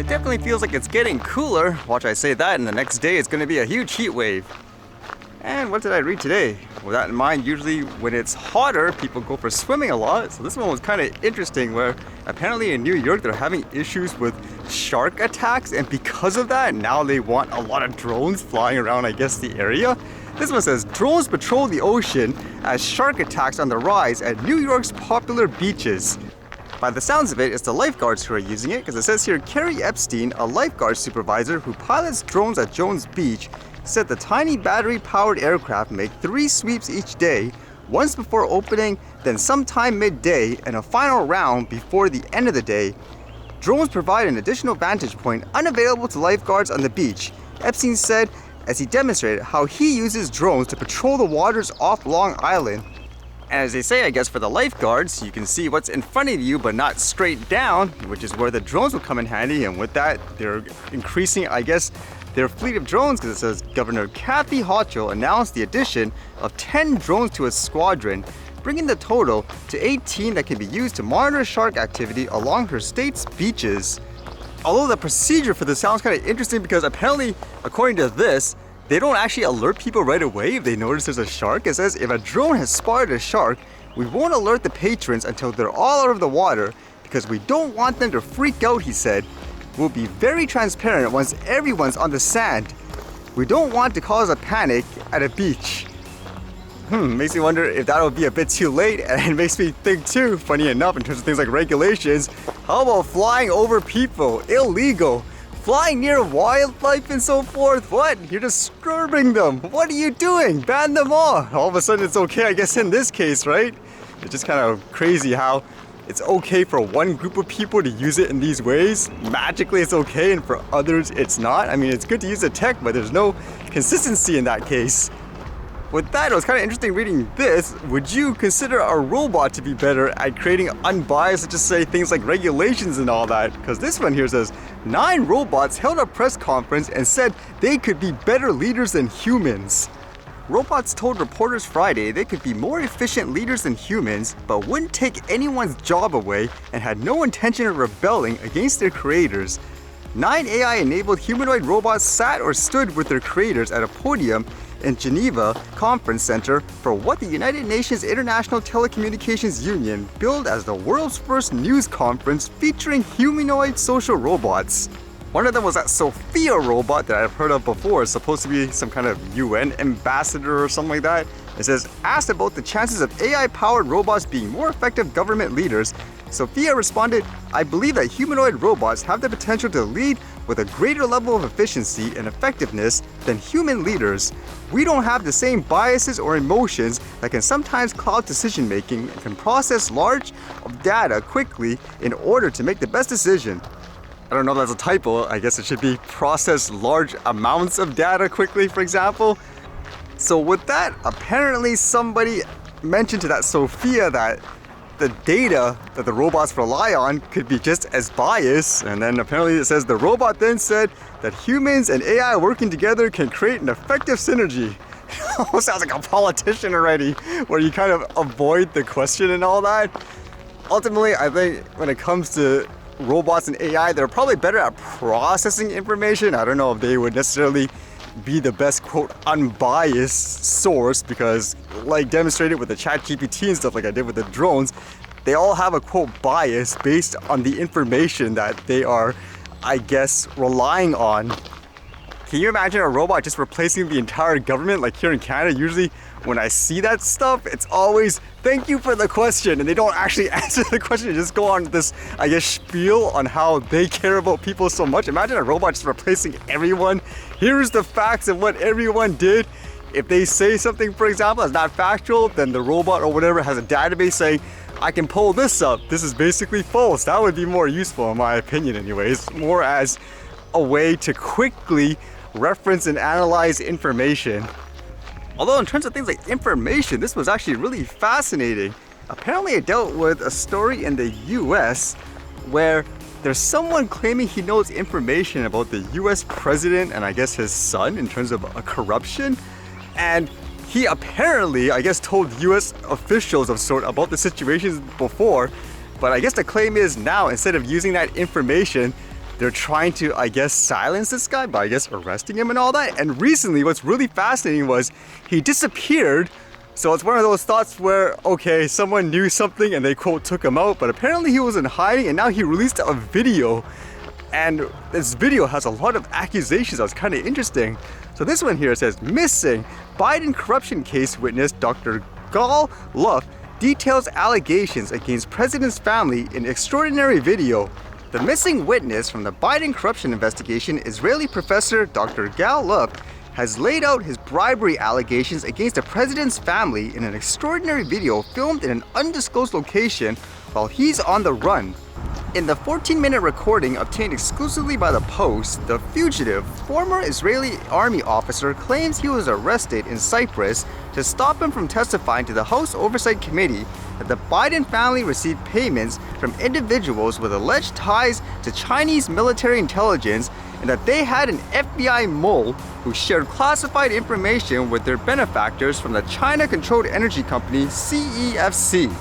It definitely feels like it's getting cooler. Watch I say that, and the next day it's going to be a huge heat wave. And what did I read today? With that in mind, usually when it's hotter, people go for swimming a lot. So this one was kind of interesting where apparently in New York, they're having issues with shark attacks. And because of that, now they want a lot of drones flying around, I guess, the area. This one says, drones patrol the ocean as shark attacks on the rise at New York's popular beaches. By the sounds of it, it's the lifeguards who are using it, because it says here, Carrie Epstein, a lifeguard supervisor who pilots drones at Jones Beach, said the tiny battery-powered aircraft make 3 sweeps each day, once before opening, then sometime midday, and a final round before the end of the day. Drones provide an additional vantage point unavailable to lifeguards on the beach, Epstein said as he demonstrated how he uses drones to patrol the waters off Long Island. And as they say, I guess for the lifeguards, you can see what's in front of you but not straight down, which is where the drones will come in handy. And with that, they're increasing, I guess, their fleet of drones, because it says Governor Kathy Hochul announced the addition of 10 drones to its squadron, bringing the total to 18 that can be used to monitor shark activity along her state's beaches. Although the procedure for this sounds kind of interesting, because apparently, according to this, they don't actually alert people right away if they notice there's a shark. It says if a drone has spotted a shark, we won't alert the patrons until they're all out of the water because we don't want them to freak out, he said. We'll be very transparent once everyone's on the sand. We don't want to cause a panic at a beach. Makes me wonder if that'll be a bit too late, and it makes me think too, funny enough, in terms of things like regulations, how about flying over people? Illegal. Flying near wildlife and so forth? What? You're disturbing them. What are you doing? Ban them all. All of a sudden it's okay, I guess, in this case, right? It's just kind of crazy how it's okay for one group of people to use it in these ways. Magically it's okay, and for others it's not. I mean, it's good to use the tech, but there's no consistency in that case. With that, it was kind of interesting reading this. Would you consider a robot to be better at creating unbiased, let's just say, things like regulations and all that? Because this one here says, 9 robots held a press conference and said they could be better leaders than humans. Robots told reporters Friday they could be more efficient leaders than humans, but wouldn't take anyone's job away and had no intention of rebelling against their creators. 9 AI-enabled humanoid robots sat or stood with their creators at a podium in Geneva Conference Center for what the United Nations International Telecommunications Union billed as the world's first news conference featuring humanoid social robots. One of them was that Sophia robot that I've heard of before. It's supposed to be some kind of UN ambassador or something like that. It says, asked about the chances of AI-powered robots being more effective government leaders, Sophia responded, I believe that humanoid robots have the potential to lead with a greater level of efficiency and effectiveness than human leaders. We don't have the same biases or emotions that can sometimes cloud decision making and can process large data quickly in order to make the best decision. I don't know if that's a typo. I guess it should be process large amounts of data quickly, for example. So with that, apparently somebody mentioned to that Sophia that the data that the robots rely on could be just as biased, and then apparently it says the robot then said that humans and AI working together can create an effective synergy. Almost sounds like a politician already, where you kind of avoid the question and all that. Ultimately, I think when it comes to robots and AI, they're probably better at processing information. I don't know if they would necessarily be the best, quote, unbiased source, because like demonstrated with the ChatGPT and stuff like I did with the drones, they all have a, quote, bias based on the information that they are, I guess, relying on. Can you imagine a robot just replacing the entire government? Like here in Canada, usually when I see that stuff, it's always, thank you for the question, and they don't actually answer the question. They just go on this, I guess, spiel on how they care about people so much. Imagine a robot just replacing everyone. Here's the facts of what everyone did. If they say something, for example, that's not factual, then the robot or whatever has a database saying, I can pull this up. This is basically false. That would be more useful, in my opinion anyways, more as a way to quickly reference and analyze information. Although in terms of things like information, this was actually really fascinating. Apparently it dealt with a story in the US where there's someone claiming he knows information about the US president and I guess his son in terms of corruption. And he apparently, I guess, told US officials of sort about the situations before. But I guess the claim is now, instead of using that information they're trying to, I guess, silence this guy by, I guess, arresting him and all that. And recently, what's really fascinating was he disappeared. So it's one of those thoughts where, okay, someone knew something and they, quote, took him out, but apparently he was in hiding, and now he released a video. And this video has a lot of accusations. That's kind of interesting. So this one here says, missing Biden corruption case witness Dr. Luft details allegations against president's family in extraordinary video. The missing witness from the Biden corruption investigation, Israeli professor Dr. Luft, has laid out his bribery allegations against the president's family in an extraordinary video filmed in an undisclosed location while he's on the run. In the 14-minute recording obtained exclusively by the Post, the fugitive, former Israeli army officer, claims he was arrested in Cyprus to stop him from testifying to the House Oversight Committee that the Biden family received payments from individuals with alleged ties to Chinese military intelligence, and that they had an FBI mole who shared classified information with their benefactors from the China-controlled energy company CEFC.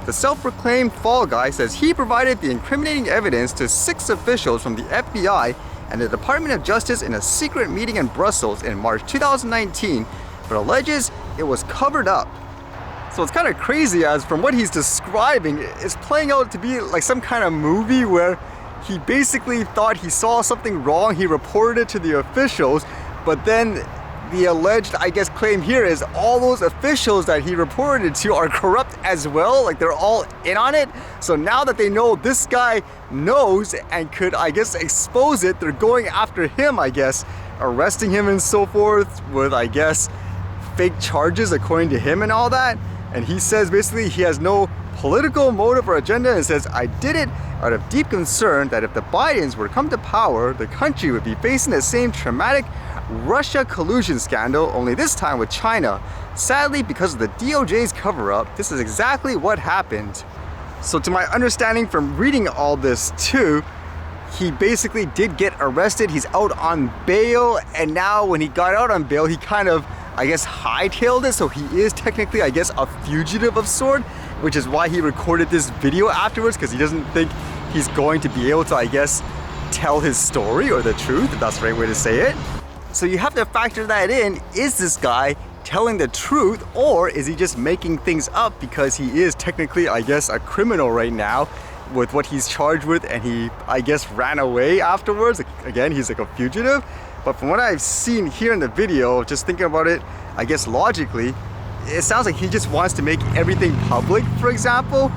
The self-proclaimed fall guy says he provided the incriminating evidence to 6 officials from the FBI and the Department of Justice in a secret meeting in Brussels in March 2019, but alleges it was covered up. So it's kind of crazy, as from what he's describing, it's playing out to be like some kind of movie where he basically thought he saw something wrong, he reported it to the officials, but then the alleged, I guess, claim here is all those officials that he reported to are corrupt as well, like they're all in on it. So now that they know this guy knows and could, I guess, expose it, they're going after him, I guess, arresting him and so forth with, I guess, fake charges according to him and all that. And he says basically he has no political motive or agenda, and says, I did it out of deep concern that if the Bidens were to come to power, the country would be facing the same traumatic Russia collusion scandal, only this time with China. Sadly, because of the DOJ's cover-up, this is exactly what happened. So to my understanding from reading all this too, he basically did get arrested. He's out on bail, and now when he got out on bail, he kind of, I guess, hightailed it. So he is technically, I guess, a fugitive of sort, which is why he recorded this video afterwards, because he doesn't think he's going to be able to, I guess, tell his story or the truth, if that's the right way to say it. So you have to factor that in. Is this guy telling the truth, or is he just making things up because he is technically, I guess, a criminal right now with what he's charged with, and he, I guess, ran away afterwards? Again, he's like a fugitive. But from what I've seen here in the video, just thinking about it, I guess logically, it sounds like he just wants to make everything public, for example.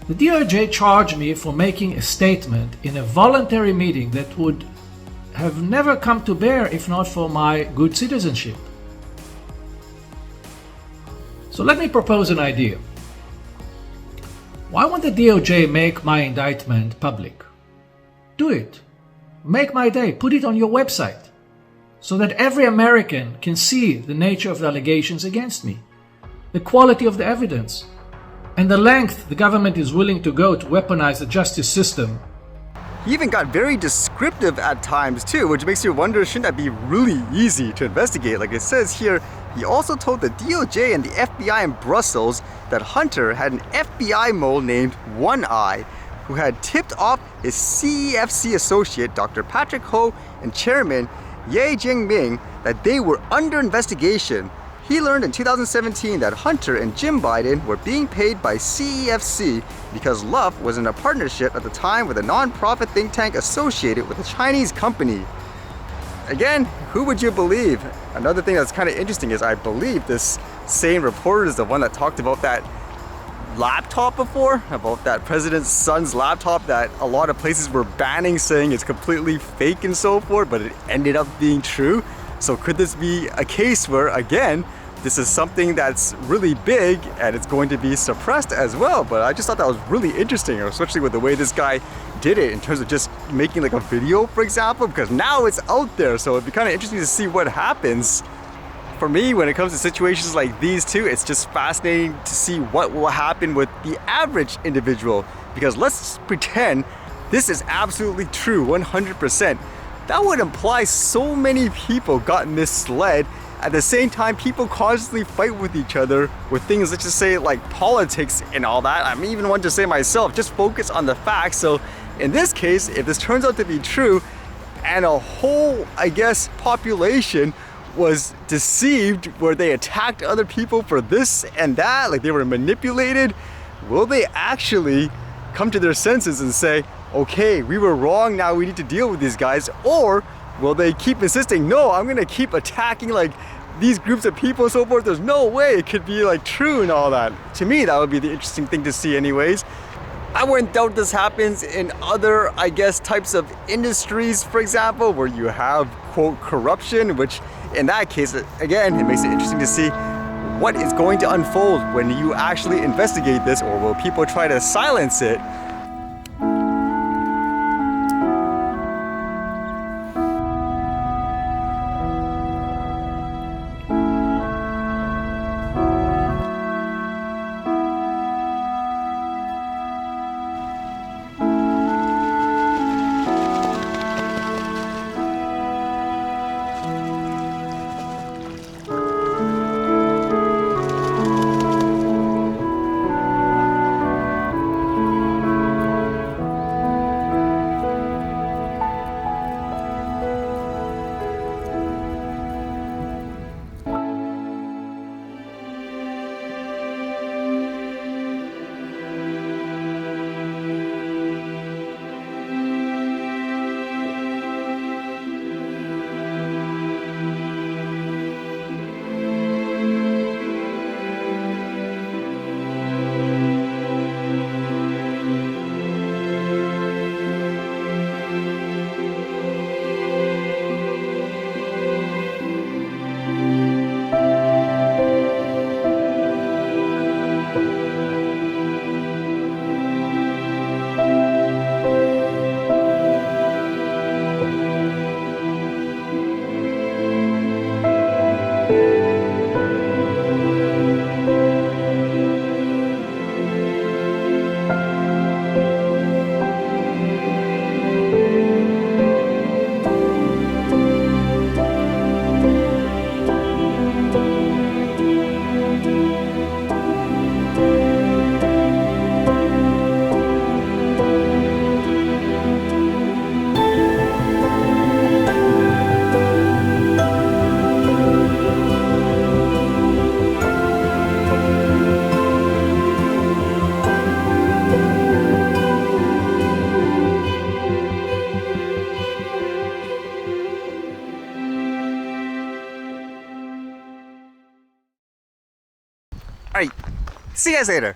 The DOJ charged me for making a statement in a voluntary meeting that would have never come to bear if not for my good citizenship. So let me propose an idea. Why won't the DOJ make my indictment public? Do it. Make my day. Put it on your website so that every American can see the nature of the allegations against me, the quality of the evidence, and the length the government is willing to go to weaponize the justice system. He even got very descriptive at times too, which makes you wonder, shouldn't that be really easy to investigate? Like it says here, he also told the DOJ and the FBI in Brussels that Hunter had an FBI mole named One Eye, who had tipped off his CEFC associate, Dr. Patrick Ho, and chairman Ye Jianming that they were under investigation. He learned in 2017 that Hunter and Jim Biden were being paid by CEFC because Luft was in a partnership at the time with a non-profit think tank associated with a Chinese company. Again, who would you believe? Another thing that's kind of interesting is I believe this same reporter is the one that talked about that laptop before, about that president's son's laptop that a lot of places were banning, saying it's completely fake and so forth, but it ended up being true. So could this be a case where, again, this is something that's really big and it's going to be suppressed as well? But I just thought that was really interesting, especially with the way this guy did it in terms of just making like a video, for example, because now it's out there. So it'd be kind of interesting to see what happens. For me, when it comes to situations like these two, it's just fascinating to see what will happen with the average individual. Because let's pretend this is absolutely true, 100%. That would imply so many people got misled. At the same time, people constantly fight with each other with things, let's just say, like politics and all that. I'm even one to say myself, just focus on the facts. So in this case, if this turns out to be true, and a whole, I guess, population was deceived where they attacked other people for this and that, like they were manipulated, will they actually come to their senses and say, okay, we were wrong, now we need to deal with these guys? Or will they keep insisting, no, I'm gonna keep attacking like these groups of people and so forth? There's no way it could be like true and all that. To me, that would be the interesting thing to see anyways. I wouldn't doubt this happens in other, I guess, types of industries, for example, where you have, quote, corruption, which in that case, again, it makes it interesting to see what is going to unfold when you actually investigate this, or will people try to silence it? Alright, see you guys later.